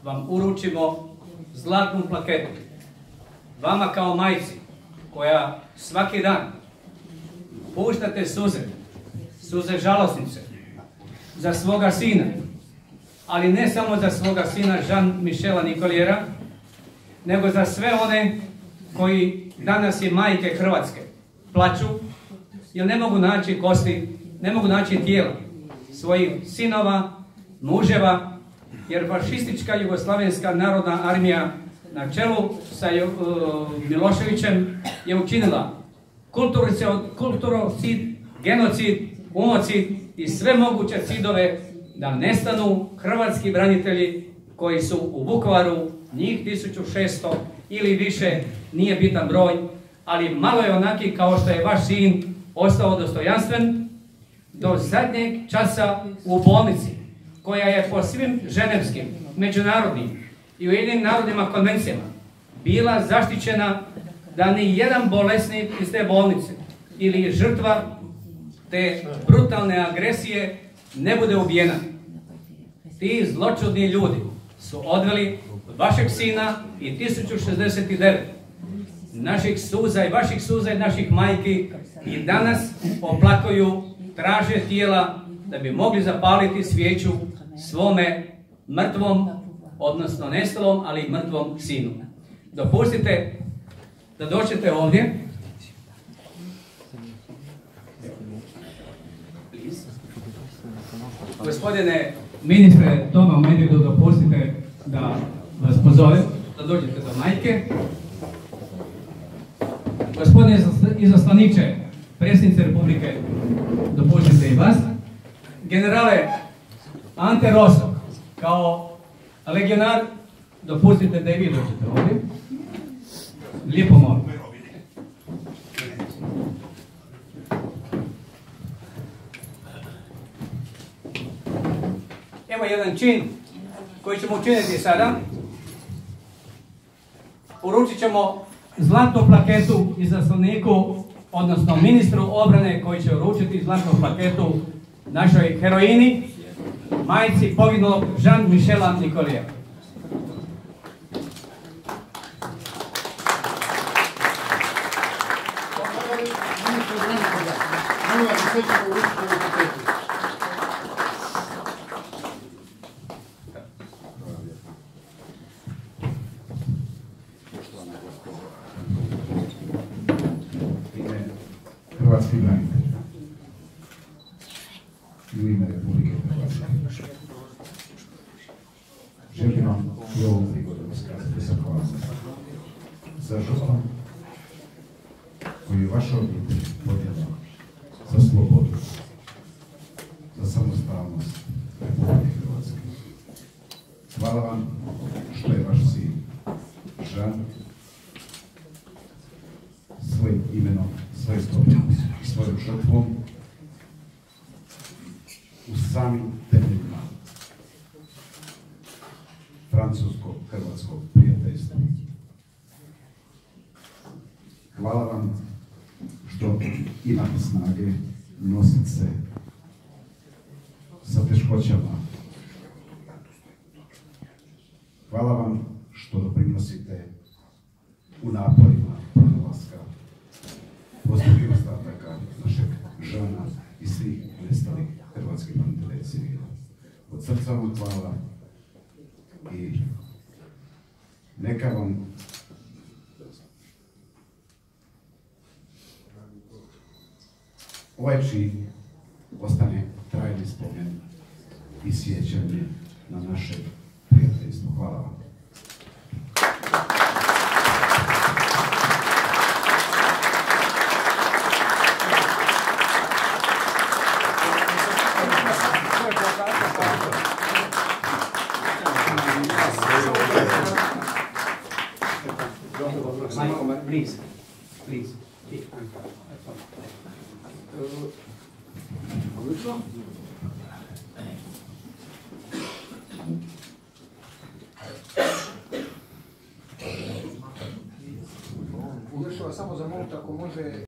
vam uručimo zlatnu plaketu. Vama kao majci koja svaki dan puštate suze žalosnice za svoga sina, ali ne samo za svoga sina Jean-Michela Nicoliera, nego za sve one koji danas i majke Hrvatske plaću jer ne mogu naći kosti, ne mogu naći tijela svojih sinova, muževa, jer fašistička Jugoslavenska narodna armija na čelu sa Miloševićem je učinila kulturocid, genocid, umocid i sve moguće cidove da nestanu hrvatski branitelji koji su u Vukovaru, njih 1600 ili više, nije bitan broj, ali malo je onaki kao što je vaš sin ostao dostojanstven do zadnjeg časa u bolnici, koja je po svim ženevskim, međunarodnim i Ujedinjenim narodima konvencijama bila zaštićena da ni jedan bolesnik iz te bolnice ili žrtva te brutalne agresije ne bude ubijena. Ti zločudni ljudi su odveli vašeg sina i 1069 naših suza i vaših suza i naših majki i danas oplakuju, traže tijela da bi mogli zapaliti svijeću svome mrtvom, odnosno nestalom, ali i mrtvom sinu. Dopustite da dođete ovdje. Gospodine ministre Toma Medvedu, dopustite da vas pozovem da dođete do majke. Gospodine izaslaniče, predsjednice Republike, dopustite i vas. Generale Ante Roso, kao legionar, dopustite da i vi dođete ovdje. Lijepo molim. Evo jedan čin koji ćemo učiniti sada. Uručit ćemo zlatnu plaketu izaslaniku, odnosno ministru obrane koji će uručiti zlatnu plaketu našoj heroini, majci poginulog Jean-Michela Nicoliera. Hrvatski branitelj i u ime Republike Hrvatske želim vam i ovom prigodom iskazati zahvalnost za žrtvu koju je vaša obitelj podnijela za slobodu, za samostalnost Republike Hrvatske. Hvala vam što je vaš sin Jean svojim imenom, svojim stopom, svojom žrtvom u samim temeljima francusko-hrvatskog prijateljstva. Hvala vam što imate snage nositi se sa teškoćama. Hvala vam što doprinosite u naporima pronalaska postojih ostataka našeg Žana i svih nestalih hrvatskih branitelja i civila. Od srca vam hvala i neka vam ovaj čin ostane trajni spomen i sjećanje na naše prijateljstvo. Hvala vam. Please, please. Još vas samo zamoliti ako može